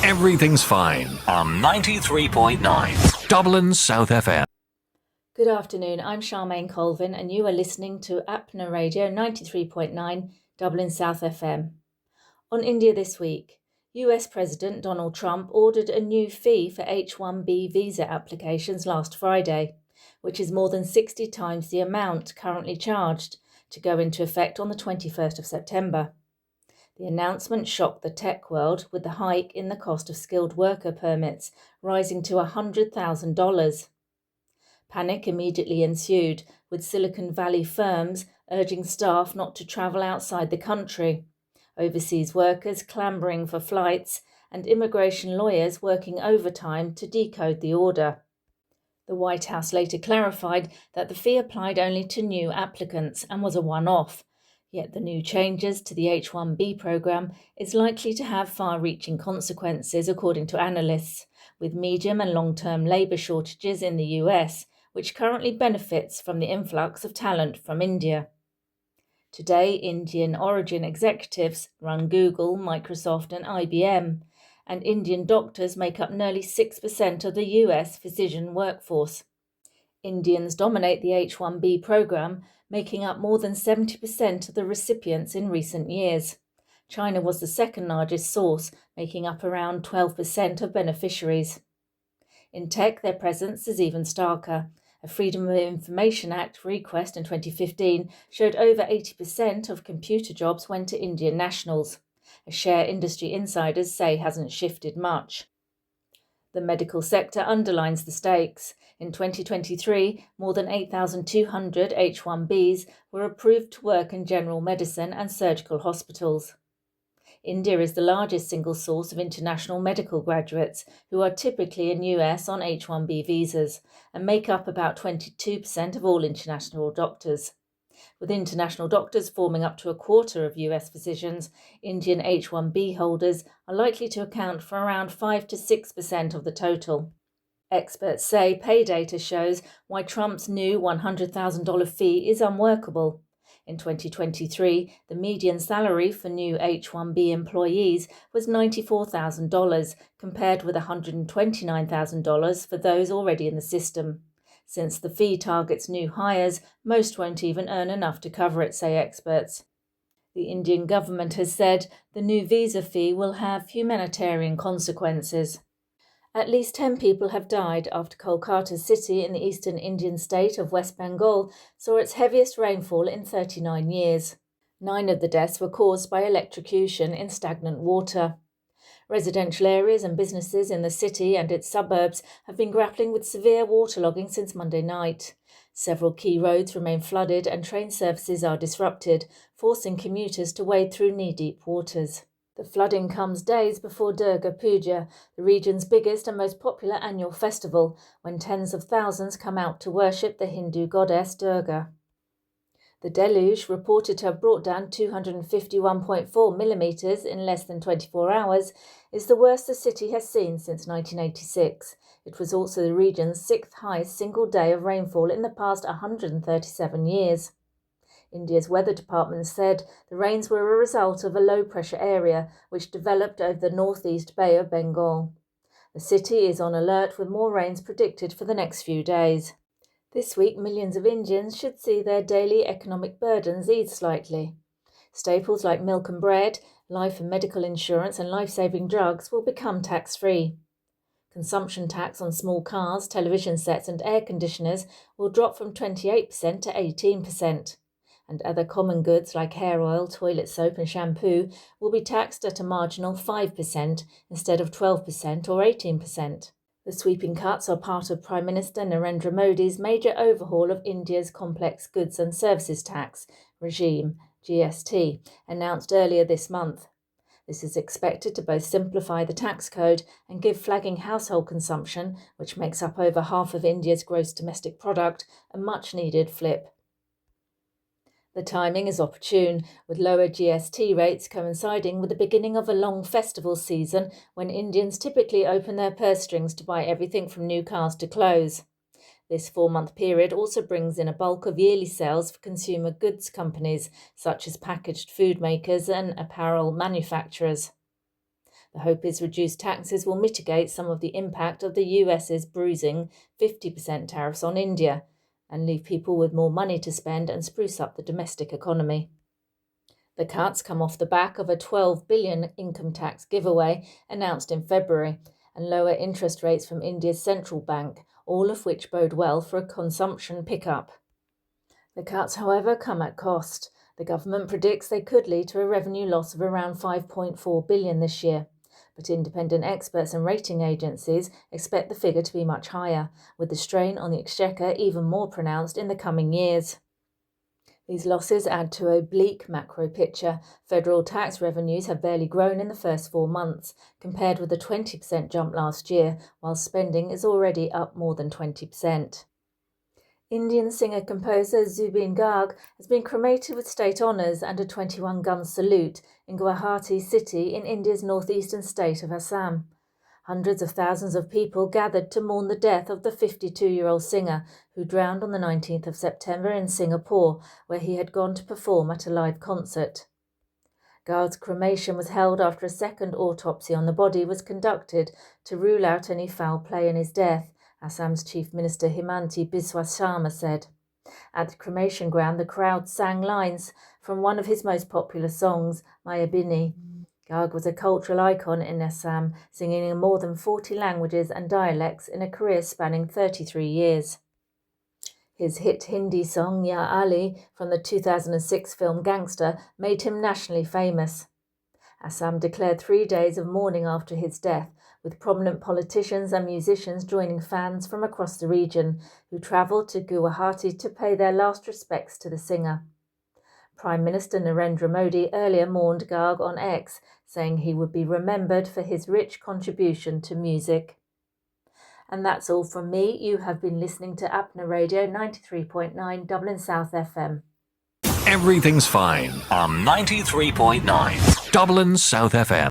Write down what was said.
everything's fine on 93.9 Dublin South FM. Good afternoon, I'm Charmaine Colvin and you are listening to Apna Radio 93.9 Dublin South FM. On India this week, US President Donald Trump ordered a new fee for H-1B visa applications last Friday, which is more than 60 times the amount currently charged, to go into effect on the 21st of September. The announcement shocked the tech world, with the hike in the cost of skilled worker permits rising to $100,000. Panic immediately ensued, with Silicon Valley firms urging staff not to travel outside the country, overseas workers clambouring for flights, and immigration lawyers working overtime to decode the order. The White House later clarified that the fee applied only to new applicants and was a one-off, yet the new changes to the H-1B programme is likely to have far-reaching consequences, according to analysts, with medium and long-term labour shortages in the US, which currently benefits from the influx of talent from India. Today, Indian origin executives run Google, Microsoft and IBM, and Indian doctors make up nearly 6% of the US physician workforce. Indians dominate the H-1B programme, making up more than 70% of the recipients in recent years. China was the second largest source, making up around 12% of beneficiaries. In tech, their presence is even starker. A Freedom of Information Act request in 2015 showed over 80% of computer jobs went to Indian nationals, a share industry insiders say hasn't shifted much. The medical sector underlines the stakes. In 2023, more than 8,200 H-1Bs were approved to work in general medicine and surgical hospitals. India is the largest single source of international medical graduates, who are typically in US on H-1B visas and make up about 22% of all international doctors. With international doctors forming up to a quarter of US physicians, Indian H-1B holders are likely to account for around 5 to 6% of the total. Experts say pay data shows why Trump's new $100,000 fee is unworkable. In 2023, the median salary for new H-1B employees was $94,000, compared with $129,000 for those already in the system. Since the fee targets new hires, most won't even earn enough to cover it, say experts. The Indian government has said the new visa fee will have humanitarian consequences. At least 10 people have died after Kolkata city in the eastern Indian state of West Bengal saw its heaviest rainfall in 39 years. 9 of the deaths were caused by electrocution in stagnant water. Residential areas and businesses in the city and its suburbs have been grappling with severe waterlogging since Monday night. Several key roads remain flooded and train services are disrupted, forcing commuters to wade through knee-deep waters. The flooding comes days before Durga Puja, the region's biggest and most popular annual festival, when tens of thousands come out to worship the Hindu goddess Durga. The deluge, reported to have brought down 251.4 millimetres in less than 24 hours, is the worst the city has seen since 1986. It was also the region's 6th highest single day of rainfall in the past 137 years. India's weather department said the rains were a result of a low-pressure area which developed over the northeast Bay of Bengal. The city is on alert with more rains predicted for the next few days. This week, millions of Indians should see their daily economic burdens ease slightly. Staples like milk and bread, life and medical insurance and life-saving drugs will become tax-free. Consumption tax on small cars, television sets and air conditioners will drop from 28% to 18%. And other common goods like hair oil, toilet soap and shampoo will be taxed at a marginal 5% instead of 12% or 18%. The sweeping cuts are part of Prime Minister Narendra Modi's major overhaul of India's complex goods and services tax regime, GST, announced earlier this month. This is expected to both simplify the tax code and give flagging household consumption, which makes up over half of India's gross domestic product, a much-needed flip. The timing is opportune, with lower GST rates coinciding with the beginning of a long festival season when Indians typically open their purse strings to buy everything from new cars to clothes. This 4-month period also brings in a bulk of yearly sales for consumer goods companies such as packaged food makers and apparel manufacturers. The hope is reduced taxes will mitigate some of the impact of the US's bruising 50% tariffs on India and leave people with more money to spend and spruce up the domestic economy. The cuts come off the back of a $12 billion income tax giveaway announced in February and lower interest rates from India's central bank, all of which bode well for a consumption pickup. The cuts, however, come at cost. The government predicts they could lead to a revenue loss of around $5.4 billion this year. But independent experts and rating agencies expect the figure to be much higher, with the strain on the exchequer even more pronounced in the coming years. These losses add to a bleak macro picture. Federal tax revenues have barely grown in the first 4 months, compared with a 20% jump last year, while spending is already up more than 20%. Indian singer-composer Zubin Garg has been cremated with state honours and a 21-gun salute in Guwahati city in India's northeastern state of Assam. Hundreds of thousands of people gathered to mourn the death of the 52-year-old singer who drowned on the 19th of September in Singapore, where he had gone to perform at a live concert. Garg's cremation was held after a second autopsy on the body was conducted to rule out any foul play in his death, Assam's Chief Minister Himanti Biswa Sharma said. At the cremation ground, the crowd sang lines from one of his most popular songs, Mayabini. Garg was a cultural icon in Assam, singing in more than 40 languages and dialects in a career spanning 33 years. His hit Hindi song Ya Ali from the 2006 film Gangster made him nationally famous. Assam declared 3 days of mourning after his death, with prominent politicians and musicians joining fans from across the region who travelled to Guwahati to pay their last respects to the singer. Prime Minister Narendra Modi earlier mourned Garg on X, saying he would be remembered for his rich contribution to music. And that's all from me. You have been listening to Apna Radio 93.9 Dublin South FM. Everything's fine on 93.9 Dublin South FM.